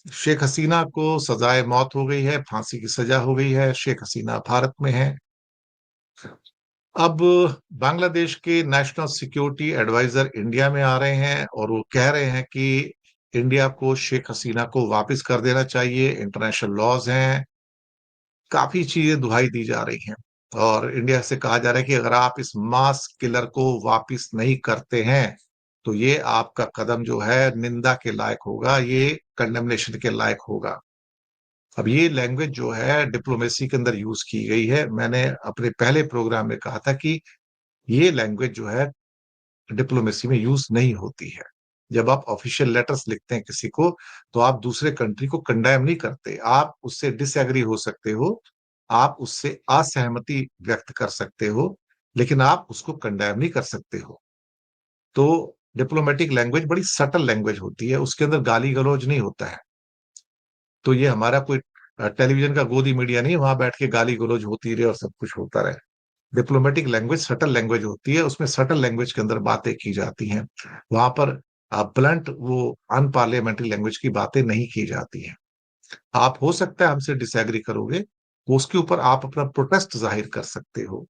शेख हसीना को सजाए मौत हो गई है, फांसी की सजा हो गई है। शेख हसीना भारत में है। अब बांग्लादेश के नेशनल सिक्योरिटी एडवाइजर इंडिया में आ रहे हैं और वो कह रहे हैं कि इंडिया को शेख हसीना को वापस कर देना चाहिए, इंटरनेशनल लॉज हैं। काफी चीजें दुहाई दी जा रही हैं और इंडिया से कहा जा रहा है कि अगर आप इस मास किलर को वापस नहीं करते हैं तो ये आपका कदम जो है निंदा के लायक होगा, ये कंडेमनेशन के लायक होगा। अब ये लैंग्वेज जो है डिप्लोमेसी के अंदर यूज की गई है। मैंने अपने पहले प्रोग्राम में कहा था कि ये लैंग्वेज जो है डिप्लोमेसी में यूज नहीं होती है। जब आप ऑफिशियल लेटर्स लिखते हैं किसी को तो आप दूसरे कंट्री को कंडेम नहीं करते, आप उससे डिसएग्री हो सकते हो, आप उससे असहमति व्यक्त कर सकते हो, लेकिन आप उसको कंडेम नहीं कर सकते हो। तो डिप्लोमेटिक लैंग्वेज बड़ी सटल लैंग्वेज होती है, उसके अंदर गाली गलौज नहीं होता है। तो ये हमारा कोई टेलीविजन का गोदी मीडिया नहीं, वहां बैठ के गाली गलौज होती रहे और सब कुछ होता रहे। डिप्लोमेटिक लैंग्वेज सटल लैंग्वेज होती है, उसमें सटल लैंग्वेज के अंदर बातें की जाती हैं। वहां पर ब्लंट वो अनपार्लियामेंट्री लैंग्वेज की बातें नहीं की जाती हैं। आप हो सकता है हमसे डिसएग्री करोगे, तो उसके ऊपर आप अपना प्रोटेस्ट जाहिर कर सकते हो,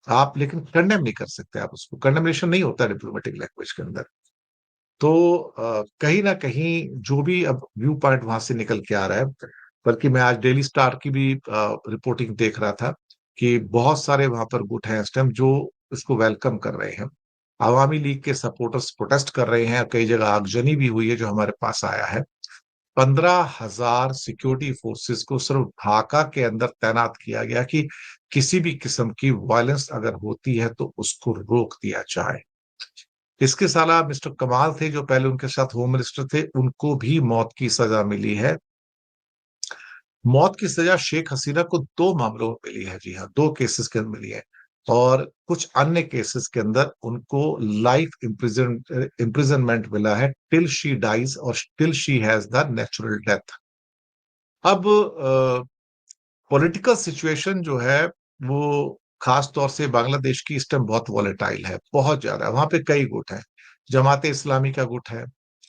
आप लेकिन कंडेम नहीं कर सकते, आप उसको कंडेमनेशन नहीं होता डिप्लोमेटिक लैंग्वेज के अंदर। तो कहीं ना कहीं जो भी अब व्यू पॉइंट वहां से निकल के आ रहा है, बल्कि मैं आज डेली स्टार की भी रिपोर्टिंग देख रहा था कि बहुत सारे वहां पर गुट हैं इस टाइम जो इसको वेलकम कर रहे हैं। आवामी लीग के सपोर्टर्स प्रोटेस्ट कर रहे हैं, कई जगह आगजनी भी हुई है जो हमारे पास आया है। 15,000 सिक्योरिटी फोर्सेस को सिर्फ ढाका के अंदर तैनात किया गया कि किसी भी किस्म की वायलेंस अगर होती है तो उसको रोक दिया जाए। इसके साला मिस्टर कमाल थे जो पहले उनके साथ होम मिनिस्टर थे, उनको भी मौत की सजा मिली है। मौत की सजा शेख हसीना को दो मामलों में मिली है, जी हाँ, दो केसेस के अंदर मिली है। और कुछ अन्य केसेस के अंदर उनको लाइफ इम्प्रिजनमेंट मिला है टिल शी डाइज और till she has the natural death. अब पॉलिटिकल सिचुएशन जो है वो खास तौर से बांग्लादेश की इस टाइम बहुत वॉलेटाइल है, बहुत ज्यादा। वहां पे कई गुट हैं, जमाते इस्लामी का गुट है,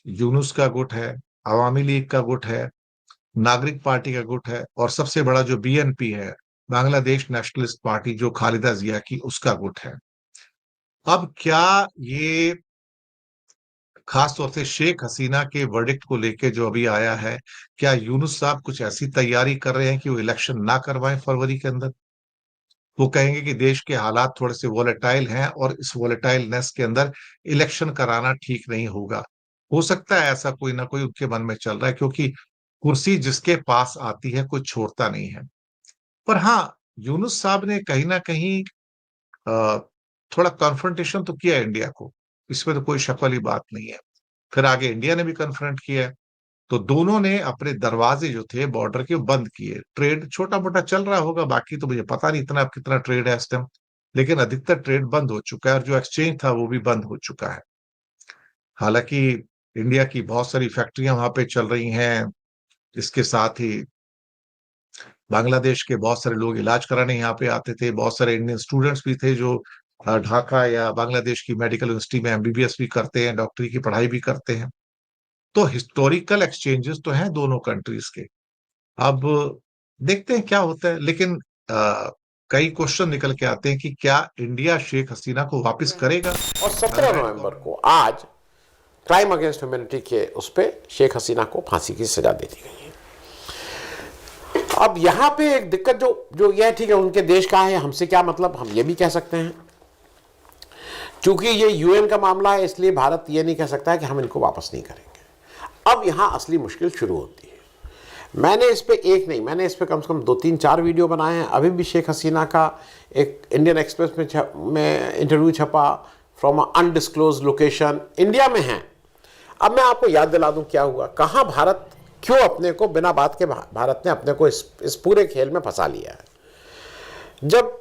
यूनुस का गुट है, अवामी लीग का गुट है, नागरिक पार्टी का गुट है, और सबसे बड़ा जो बीएनपी है, बांग्लादेश नेशनलिस्ट पार्टी, जो खालिदा जिया की, उसका गुट है। अब क्या ये खास तौर से शेख हसीना के वर्डिक्ट को लेके जो अभी आया है, क्या यूनुस साहब कुछ ऐसी तैयारी कर रहे हैं कि वो इलेक्शन ना करवाएं फरवरी के अंदर? वो कहेंगे कि देश के हालात थोड़े से वोलेटाइल हैं और इस वोलेटाइलनेस के अंदर इलेक्शन कराना ठीक नहीं होगा। हो सकता है ऐसा कोई ना कोई उनके मन में चल रहा है, क्योंकि कुर्सी जिसके पास आती है कोई छोड़ता नहीं है। पर हाँ, यूनुस साहब ने कहीं ना कहीं अ, थोड़ा कॉन्फ्रंटेशन तो किया है इंडिया को, इसमें तो कोई शक वाली बात नहीं है। फिर आगे इंडिया ने भी कन्फ्रंट किया है। तो दोनों ने अपने दरवाजे जो थे बॉर्डर के बंद किए। ट्रेड छोटा मोटा चल रहा होगा, बाकी तो मुझे पता नहीं इतना कितना ट्रेड है इस टाइम, लेकिन अधिकतर ट्रेड बंद हो चुका है और जो एक्सचेंज था वो भी बंद हो चुका है। हालांकि इंडिया की बहुत सारी फैक्ट्रियां वहां पे चल रही हैं, इसके साथ ही बांग्लादेश के बहुत सारे लोग इलाज कराने यहाँ पे आते थे, बहुत सारे इंडियन स्टूडेंट्स भी थे जो ढाका या बांग्लादेश की मेडिकल यूनिवर्सिटी में एमबीबीएस भी करते हैं, डॉक्टरी की पढ़ाई भी करते हैं। तो हिस्टोरिकल एक्सचेंजेस तो हैं दोनों कंट्रीज के। अब देखते हैं क्या होता है, लेकिन कई क्वेश्चन निकल के आते हैं कि क्या इंडिया शेख हसीना को वापस करेगा? और 17 नवंबर को आज क्राइम अगेंस्ट ह्यूमैनिटी के उस पर शेख हसीना को फांसी की सजा दे दी गई है। अब यहां पे एक दिक्कत जो जो यह ठीक है, उनके देश का है, हमसे क्या मतलब, हम ये भी कह सकते हैं। चूंकि ये यूएन का मामला है, इसलिए भारत ये नहीं कह सकता है कि हम इनको वापस नहीं करेंगे। अब यहां असली मुश्किल शुरू होती है। मैंने इस पे एक नहीं, मैंने इस पे कम से कम 2 3 4 वीडियो बनाए हैं। अभी भी शेख हसीना का एक इंडियन एक्सप्रेस में इंटरव्यू छपा, फ्रॉम अनडिस्क्लोज लोकेशन, इंडिया में है। अब मैं आपको याद दिला दूं क्या हुआ, कहां भारत, क्यों अपने को बिना बात के भारत ने अपने को इस पूरे खेल में फंसा लिया है। जब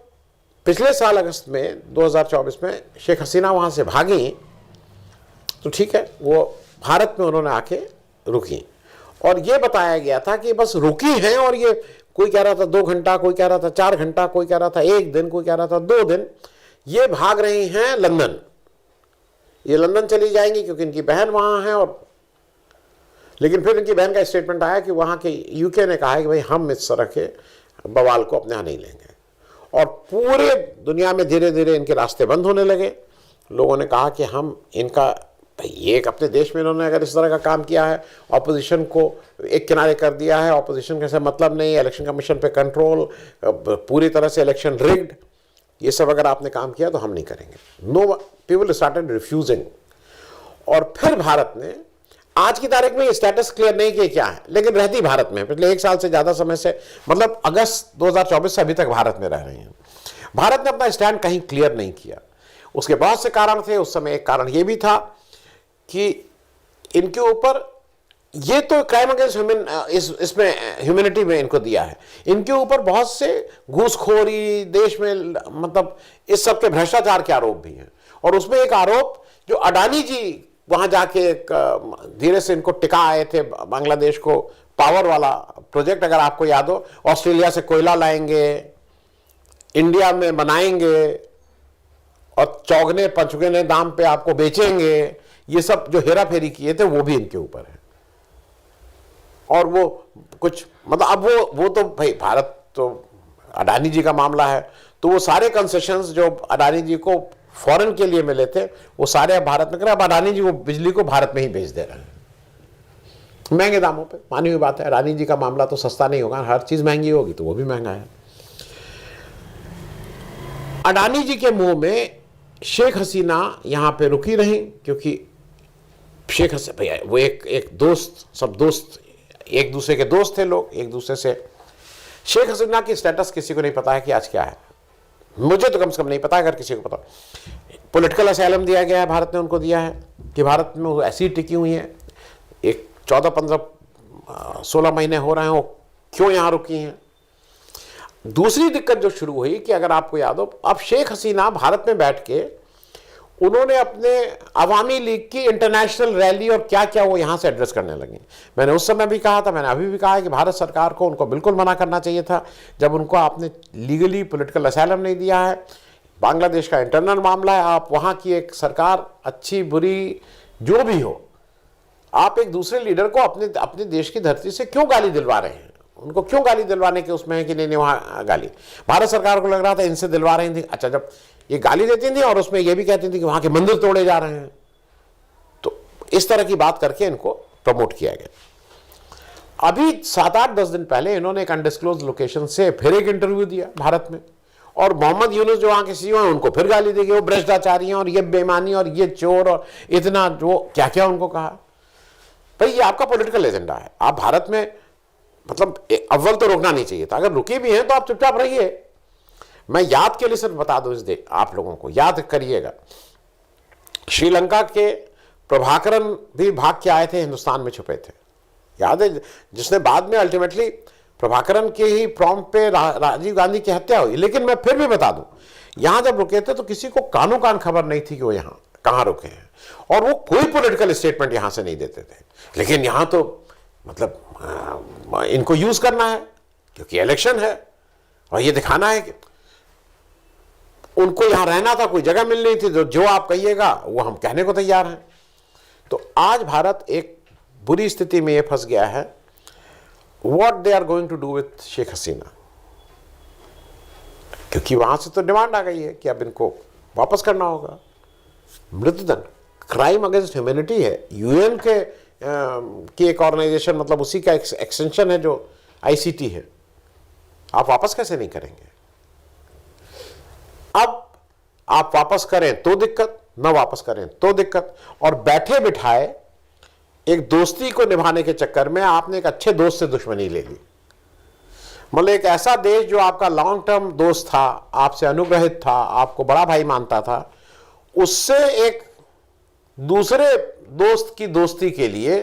पिछले साल अगस्त में 2024 में शेख हसीना वहां से भागी, तो ठीक है, वो भारत में उन्होंने आके रुकी और ये बताया गया था कि बस रुकी हैं, और ये कोई कह रहा था 2 घंटा, कोई कह रहा था 4 घंटा, कोई कह रहा था 1 दिन, कोई कह रहा था 2 दिन, ये भाग रही हैं लंदन। ये लंदन चली जाएंगी क्योंकि इनकी बहन वहां है। और लेकिन फिर इनकी बहन का स्टेटमेंट आया कि वहाँ के यूके ने कहा है कि भाई हम इस तरह के बवाल को अपने यहाँ नहीं लेंगे, और पूरे दुनिया में धीरे धीरे इनके रास्ते बंद होने लगे। लोगों ने कहा कि हम इनका, भाई ये एक अपने देश में इन्होंने अगर इस तरह का काम किया है, ऑपोजिशन को एक किनारे कर दिया है, ऑपोजिशन का मतलब नहीं, इलेक्शन कमीशन पे कंट्रोल, पूरी तरह से इलेक्शन रिग्ड, ये सब अगर आपने काम किया तो हम नहीं करेंगे। Know people started refusing. और फिर भारत ने आज की तारीख में ये स्टेटस क्लियर नहीं किया क्या है, लेकिन रहती भारत में पिछले 1 साल से ज्यादा समय से, मतलब अगस्त 2024 से अभी तक भारत में रह रही हैं। भारत ने अपना स्टैंड कहीं क्लियर नहीं किया। उसके बहुत से कारण थे। उस समय एक कारण ये भी था कि इनके ऊपर, ये तो क्राइम अगेंस्ट ह्यूमन, इसमें ह्यूमैनिटी में इनको दिया है, इनके ऊपर बहुत से घूसखोरी, देश में मतलब इस सब के भ्रष्टाचार के आरोप भी हैं। और उसमें एक आरोप जो अडानी जी वहां जाके धीरे से इनको टिका आए थे, बांग्लादेश को पावर वाला प्रोजेक्ट, अगर आपको याद हो, ऑस्ट्रेलिया से कोयला लाएंगे, इंडिया में बनाएंगे और चौगने पंचगुने दाम पे आपको बेचेंगे, ये सब जो हेरा फेरी किए थे वो भी इनके ऊपर है। और वो कुछ मतलब अब वो तो भाई भारत तो अडानी जी का मामला है, तो वो सारे कंसेशंस जो अडानी जी को फॉरेन के लिए मिले थे वो सारे अब भारत में कर, अब अडानी जी वो बिजली को भारत में ही बेच दे रहे हैं महंगे दामों पे। मानी हुई बात है, अडानी जी का मामला तो सस्ता नहीं होगा, हर चीज महंगी होगी तो वो भी महंगा है। अडानी जी के मुंह में शेख हसीना यहां पे रुकी रही, क्योंकि शेख हसीना भैया वो एक दोस्त, सब दोस्त एक दूसरे के दोस्त थे, लोग एक दूसरे से। शेख हसीना की स्टेटस किसी को नहीं पता है कि आज क्या है, मुझे तो कम से कम नहीं पता, अगर किसी को पता। पॉलिटिकल असैलम दिया गया है, भारत ने उनको दिया है कि भारत में वो ऐसी टिकी हुई है, एक 14-15-16 महीने हो रहे हैं वो क्यों यहाँ रुकी हैं। दूसरी दिक्कत जो शुरू हुई कि अगर आपको याद हो, अब शेख हसीना भारत में बैठ के उन्होंने अपने अवामी लीग की इंटरनेशनल रैली और क्या क्या वो यहाँ से एड्रेस करने लगी। मैंने उस समय भी कहा था, मैंने अभी भी कहा है कि भारत सरकार को उनको बिल्कुल मना करना चाहिए था, जब उनको आपने लीगली पॉलिटिकल असाइलम नहीं दिया है। बांग्लादेश का इंटरनल मामला है, आप वहाँ की एक सरकार अच्छी बुरी जो भी हो, आप एक दूसरे लीडर को अपने देश की धरती से क्यों गाली दिलवा रहे हैं, उनको क्यों गाली दिलवाने के उसमें है कि नहीं वहाँ गाली। भारत सरकार को लग रहा था इनसे दिलवा रही थी। अच्छा, जब ये गाली देती थी और उसमें ये भी कहती थी कि वहां के मंदिर तोड़े जा रहे हैं, तो इस तरह की बात करके इनको प्रमोट किया गया। अभी 7-8-10 दिन पहले इन्होंने एक अनडिस्क्लोज लोकेशन से फिर एक इंटरव्यू दिया भारत में, और मोहम्मद यूनुस जो वहां के सीईओ हैं उनको फिर गाली दी गई, वो भ्रष्टाचारी हैं और ये बेईमानी और ये चोर और इतना जो क्या क्या उनको कहा। भाई ये आपका पॉलिटिकल एजेंडा है, आप भारत में मतलब अव्वल तो रोकना नहीं चाहिए था, अगर रुके भी हैं तो आप चुपचाप रहिए। मैं याद के लिए सिर्फ बता दूं, आप लोगों को याद करिएगा, श्रीलंका के प्रभाकरन भी भाग के आए थे, हिंदुस्तान में छुपे थे, याद है, जिसने बाद में अल्टीमेटली प्रभाकरन के ही प्रॉम्प्ट पे राजीव गांधी की हत्या हुई। लेकिन मैं फिर भी बता दूं, यहां जब रुके थे तो किसी को कानो कान खबर नहीं थी कि वो यहां कहां रुके हैं, और वो कोई पॉलिटिकल स्टेटमेंट यहां से नहीं देते थे। लेकिन यहां तो मतलब इनको यूज करना है क्योंकि इलेक्शन है, और ये दिखाना है कि उनको यहां रहना था, कोई जगह मिल नहीं थी, तो जो आप कहिएगा वो हम कहने को तैयार हैं। तो आज भारत एक बुरी स्थिति में ये फंस गया है। What they are going to do with Sheikh Hasina, क्योंकि वहां से तो डिमांड आ गई है कि अब इनको वापस करना होगा। मृत्युदंड क्राइम अगेंस्ट ह्यूमैनिटी है, यूएन के की एक ऑर्गेनाइजेशन, मतलब उसी का एक्सटेंशन है जो आईसीटी है, आप वापस कैसे नहीं करेंगे। अब आप वापस करें तो दिक्कत, न वापस करें तो दिक्कत, और बैठे बिठाए एक दोस्ती को निभाने के चक्कर में आपने एक अच्छे दोस्त से दुश्मनी ले ली। मतलब एक ऐसा देश जो आपका लॉन्ग टर्म दोस्त था, आपसे अनुग्रहित था, आपको बड़ा भाई मानता था, उससे एक दूसरे दोस्त की दोस्ती के लिए,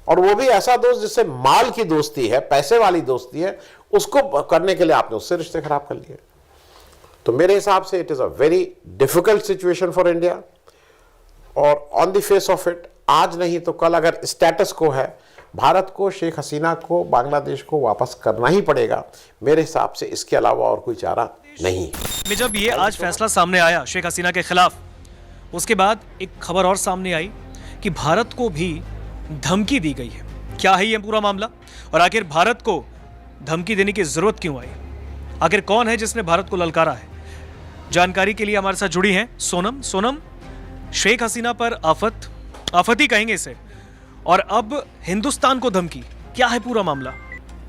और वो भी ऐसा दोस्त जिससे माल की दोस्ती है, पैसे वाली दोस्ती है, उसको करने के लिए आपने उससे रिश्ते खराब कर लिए। तो मेरे हिसाब से it is a very difficult situation for India, और on the face of it आज नहीं तो कल अगर स्टेटस को है, भारत को शेख हसीना को बांग्लादेश को वापस करना ही पड़ेगा। मेरे हिसाब से इसके अलावा और कोई चारा नहीं है। जब ये आज फैसला सामने आया शेख हसीना के खिलाफ, उसके बाद एक खबर और सामने आई कि भारत को भी धमकी दी गई है। क्या है ये पूरा मामला और आखिर भारत को धमकी देने की जरूरत क्यों आई? आखिर कौन है जिसने भारत को ललकारा है? जानकारी के लिए हमारे साथ जुड़ी हैं सोनम। सोनम, शेख हसीना पर आफत ही कहेंगे इसे, और अब हिंदुस्तान को धमकी, क्या है पूरा मामला?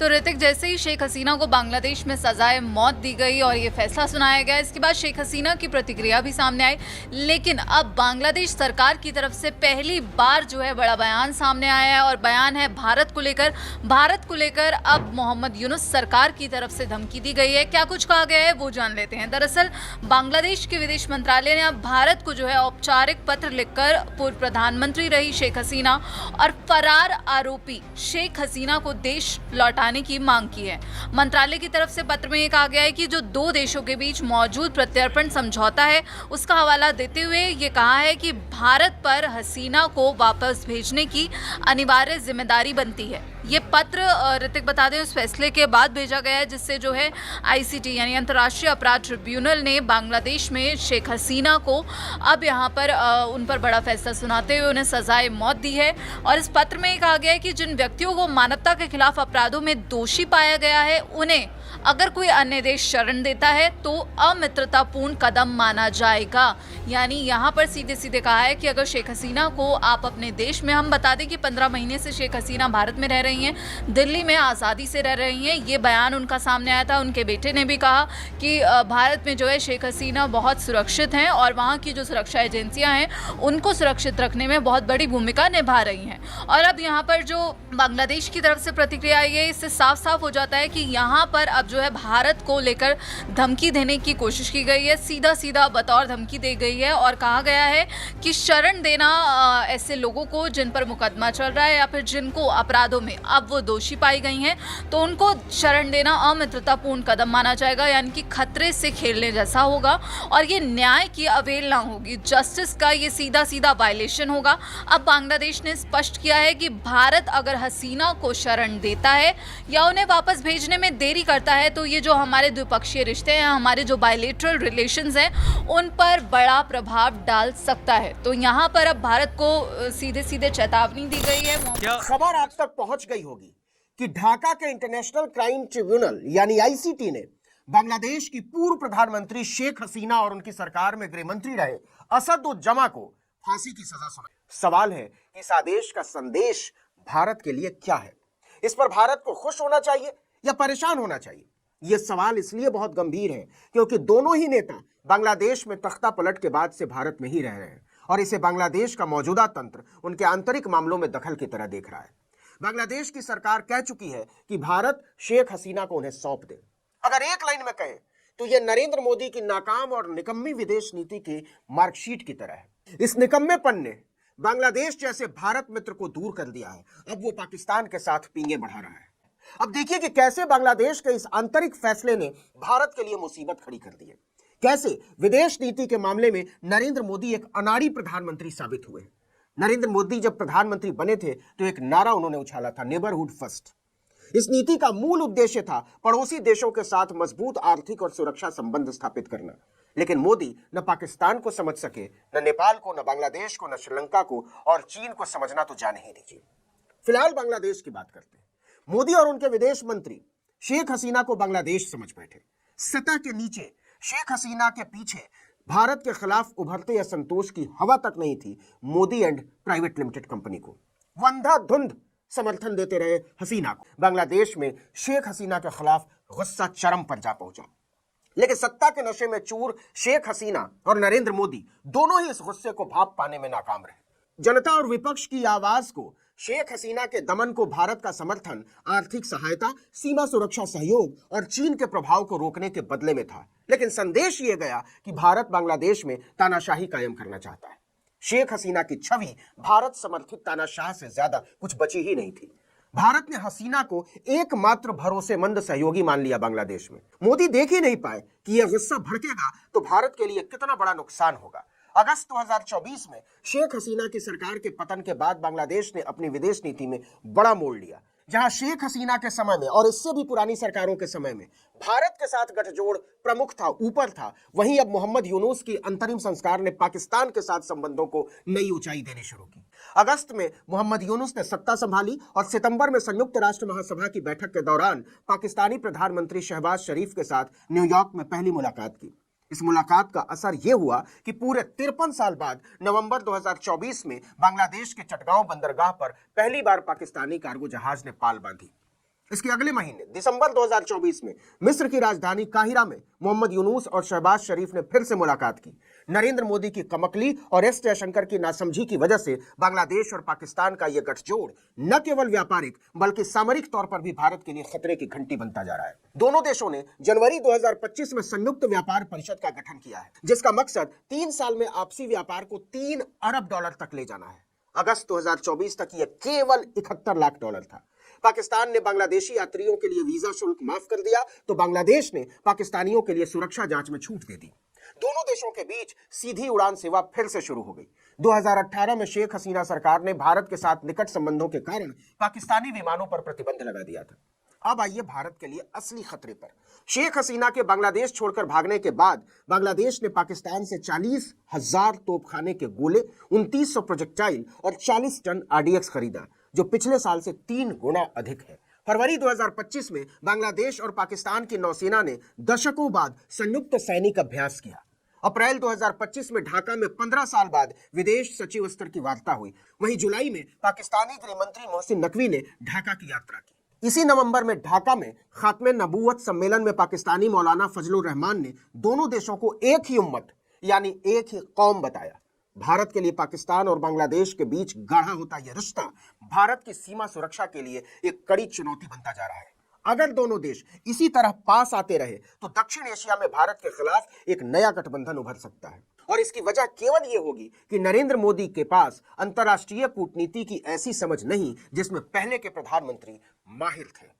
तो ऋतिक, जैसे ही शेख हसीना को बांग्लादेश में सजाए मौत दी गई और ये फैसला सुनाया गया, इसके बाद शेख हसीना की प्रतिक्रिया भी सामने आई। लेकिन अब बांग्लादेश सरकार की तरफ से पहली बार जो है बड़ा बयान सामने आया है, और बयान है भारत को लेकर अब मोहम्मद यूनुस सरकार की तरफ से धमकी दी गई है। क्या कुछ कहा गया है वो जान लेते हैं। दरअसल बांग्लादेश के विदेश मंत्रालय ने अब भारत को जो है औपचारिक पत्र लिखकर पूर्व प्रधानमंत्री रही शेख हसीना और फरार आरोपी शेख हसीना को देश लौटा की मांग की है। मंत्रालय की तरफ से पत्र में यह कहा गया है कि जो दो देशों के बीच मौजूद प्रत्यर्पण समझौता है उसका हवाला देते हुए ये कहा है कि भारत पर हसीना को वापस भेजने की अनिवार्य जिम्मेदारी बनती है। ये पत्र ऋतिक बता दें उस फैसले के बाद भेजा गया है जिससे जो है आईसीटी यानी अंतर्राष्ट्रीय अपराध ट्रिब्यूनल ने बांग्लादेश में शेख हसीना को अब यहाँ पर उन पर बड़ा फैसला सुनाते हुए उन्हें सजाए मौत दी है। और इस पत्र में कहा गया है कि जिन व्यक्तियों को मानवता के खिलाफ अपराधों में दोषी पाया गया है उन्हें अगर कोई अन्य देश शरण देता है तो अमित्रतापूर्ण कदम माना जाएगा। यानी यहाँ पर सीधे सीधे कहा है कि अगर शेख हसीना को आप अपने देश में, हम बता दें कि 15 महीने से शेख हसीना भारत में रह रही हैं, दिल्ली में आज़ादी से रह रही हैं, ये बयान उनका सामने आया था। उनके बेटे ने भी कहा कि भारत में जो है शेख हसीना बहुत सुरक्षित हैं और वहाँ की जो सुरक्षा एजेंसियाँ हैं उनको सुरक्षित रखने में बहुत बड़ी भूमिका निभा रही हैं। और अब यहाँ पर जो बांग्लादेश की तरफ से प्रतिक्रिया आई है, इससे साफ साफ हो जाता है कि यहाँ पर अब जो है भारत को लेकर धमकी देने की कोशिश की गई है। सीधा सीधा बतौर धमकी दी गई है और कहा गया है कि शरण देना ऐसे लोगों को जिन पर मुकदमा चल रहा है या फिर जिनको अपराधों में अब वो दोषी पाई गई हैं तो उनको शरण देना अमित्रतापूर्ण कदम माना जाएगा, यानी कि खतरे से खेलने जैसा होगा और ये न्याय की अवहेलना होगी, जस्टिस का ये सीधा सीधा वायलेशन होगा। अब बांग्लादेश ने स्पष्ट किया है कि भारत अगर हसीना को शरण देता है या उन्हें वापस भेजने में देरी करता है तो ये जो हमारे द्विपक्षीय रिश्ते हैं, हमारे जो बायलेटरल रिलेशंस हैं, उन पर बड़ा प्रभाव डाल सकता है। तो यहाँ पर अब भारत को सीधे सीधे चेतावनी दी गई है। खबर आप तक पहुंच गई होगी कि ढाका के इंटरनेशनल क्राइम ट्रिब्यूनल यानी आईसीटी ने बांग्लादेश की पूर्व प्रधानमंत्री शेख हसीना और उनकी सरकार में गृह मंत्री रहे असदुज्जमा को फांसी की सजा सुनाई। सवाल है कि इस आदेश का संदेश भारत के लिए क्या है? इस पर भारत को खुश होना चाहिए या परेशान होना चाहिए? यह सवाल इसलिए बहुत गंभीर है क्योंकि दोनों ही नेता बांग्लादेश में तख्ता पलट के बाद से भारत में ही रह रहे हैं और इसे बांग्लादेश का मौजूदा तंत्र उनके आंतरिक मामलों में दखल की तरह देख रहा है। बांग्लादेश की सरकार कह चुकी है कि भारत शेख हसीना को उन्हें सौंप दे। अगर एक लाइन में कहें तो यह नरेंद्र मोदी की नाकाम और निकम्मी विदेश नीति की मार्कशीट की तरह है। इस निकम्मेपन ने बांग्लादेश जैसे भारत मित्र को दूर कर दिया है। अब वो पाकिस्तान के साथ पींगे बढ़ा रहा है। अब देखिए कि कैसे बांग्लादेश के इस आंतरिक फैसले ने भारत के लिए मुसीबत खड़ी कर दी है। कैसे विदेश नीति के मामले में नरेंद्र मोदी एक अनाड़ी प्रधानमंत्री साबित हुए। नरेंद्र मोदी जब प्रधानमंत्री बने थे तो एक नारा उन्होंने उछाला था, नेबरहुड फर्स्ट। इस नीति का मूल उद्देश्य था पड़ोसी देशों के साथ मजबूत आर्थिक और सुरक्षा संबंध स्थापित करना। लेकिन मोदी न पाकिस्तान को समझ सके, न नेपाल को, न बांग्लादेश को, न श्रीलंका को और चीन को समझना तो जाने ही दीजिए। फिलहाल बांग्लादेश की बात करते हैं। मोदी और उनके विदेश मंत्री शेख हसीना को बांग्लादेश समझ बैठे। सतह के नीचे शेख हसीना के पीछे भारत के खिलाफ उभरते असंतोष की हवा तक नहीं थी Modi and private limited company को। वो अंधाधुंध समर्थन देते रहे हसीना को। बांग्लादेश में शेख हसीना के खिलाफ गुस्सा चरम पर जा पहुंचा। लेकिन सत्ता के नशे में चूर शेख हसीना और नरेंद्र मोदी दोनों ही इस गुस्से को भाप पाने में नाकाम रहे। जनता और विपक्ष की आवाज को, शेख हसीना के दमन को भारत का समर्थन, आर्थिक सहायता, सीमा सुरक्षा सहयोग और चीन के प्रभाव को रोकने के बदले में था। लेकिन संदेश ये गया कि भारत बांग्लादेश में तानाशाही कायम करना चाहता है। शेख हसीना की छवि भारत समर्थित तानाशाह से ज्यादा कुछ बची ही नहीं थी। भारत ने हसीना को एकमात्र भरोसेमंद सहयोगी मान लिया बांग्लादेश में। मोदी देख ही नहीं पाए कि यह गुस्सा भड़केगा तो भारत के लिए कितना बड़ा नुकसान होगा। अगस्त 2024 में शेख हसीना की सरकार के पतन के बाद बांग्लादेश ने अपनी विदेश नीति में बड़ा मोड़ लिया। जहां शेख हसीना के समय में और इससे भी पुरानी सरकारों के समय में भारत के साथ गठजोड़ प्रमुख था, ऊपर था, वहीं अब मोहम्मद यूनुस की अंतरिम संस्कार ने पाकिस्तान के साथ संबंधों को नई ऊंचाई देनी शुरू की। अगस्त में मोहम्मद यूनुस ने सत्ता संभाली और सितंबर में संयुक्त राष्ट्र महासभा की बैठक के दौरान पाकिस्तानी प्रधानमंत्री शहबाज शरीफ के साथ न्यूयॉर्क में पहली मुलाकात की। इस मुलाकात का असर यह हुआ कि पूरे 53 साल बाद नवंबर 2024 में बांग्लादेश के चटगांव बंदरगाह पर पहली बार पाकिस्तानी कार्गो जहाज ने पाल बांधी। इसके अगले महीने दिसंबर 2024 में मिस्र की राजधानी काहिरा में मोहम्मद यूनुस और शहबाज शरीफ ने फिर से मुलाकात की। नरेंद्र मोदी की कमकली और एस जयशंकर की नासमझी की वजह से बांग्लादेश और पाकिस्तान का यह गठजोड़ न केवल व्यापारिक बल्कि सामरिक तौर पर भी भारत के लिए खतरे की घंटी बनता जा रहा है। दोनों देशों ने जनवरी 2025 में संयुक्त व्यापार परिषद का गठन किया है, जिसका मकसद 3 साल में आपसी व्यापार को $3 अरब तक ले जाना है। अगस्त 2024 तक यह केवल $71 लाख था। पाकिस्तान ने बांग्लादेशी यात्रियों के लिए वीजा शुल्क माफ कर दिया तो बांग्लादेश ने पाकिस्तानियों के लिए सुरक्षा जांच में छूट दे दी। दोनों देशों के बीच सीधी उड़ान सेवा फिर से शुरू हो गई। 2018 में शेख हसीना सरकार ने भारत के साथ निकट संबंधों के कारण पाकिस्तानी विमानों पर प्रतिबंध लगा दिया था। अब आइए भारत के लिए असली खतरे पर। शेख हसीना के बांग्लादेश छोड़कर भागने के बाद बांग्लादेश ने पाकिस्तान से 40,000 तोपखाने के गोले, 2900 प्रोजेक्टाइल और 40 टन आरडीएक्स खरीदा, जो पिछले साल से 3 गुना अधिक है। फरवरी 2025 में बांग्लादेश और पाकिस्तान की नौसेना ने दशकों बाद संयुक्त सैनिक अभ्यास किया। अप्रैल 2025 में ढाका में 15 साल बाद विदेश सचिव स्तर की वार्ता हुई। वहीं जुलाई में पाकिस्तानी गृहमंत्री मोहसिन नकवी ने ढाका की यात्रा की। इसी नवंबर में ढाका में खात्मे नबूवत सम्मेलन में पाकिस्तानी मौलाना फजलुर रहमान ने दोनों देशों को एक ही उम्मत यानी एक ही कौम बताया। भारत के लिए पाकिस्तान और बांग्लादेश के बीच गाढ़ा होता यह रिश्ता भारत की सीमा सुरक्षा के लिए एक कड़ी चुनौती बनता जा रहा है। अगर दोनों देश इसी तरह पास आते रहे तो दक्षिण एशिया में भारत के खिलाफ एक नया गठबंधन उभर सकता है। और इसकी वजह केवल यह होगी कि नरेंद्र मोदी के पास अंतर्राष्ट्रीय कूटनीति की ऐसी समझ नहीं जिसमें पहले के प्रधानमंत्री माहिर थे।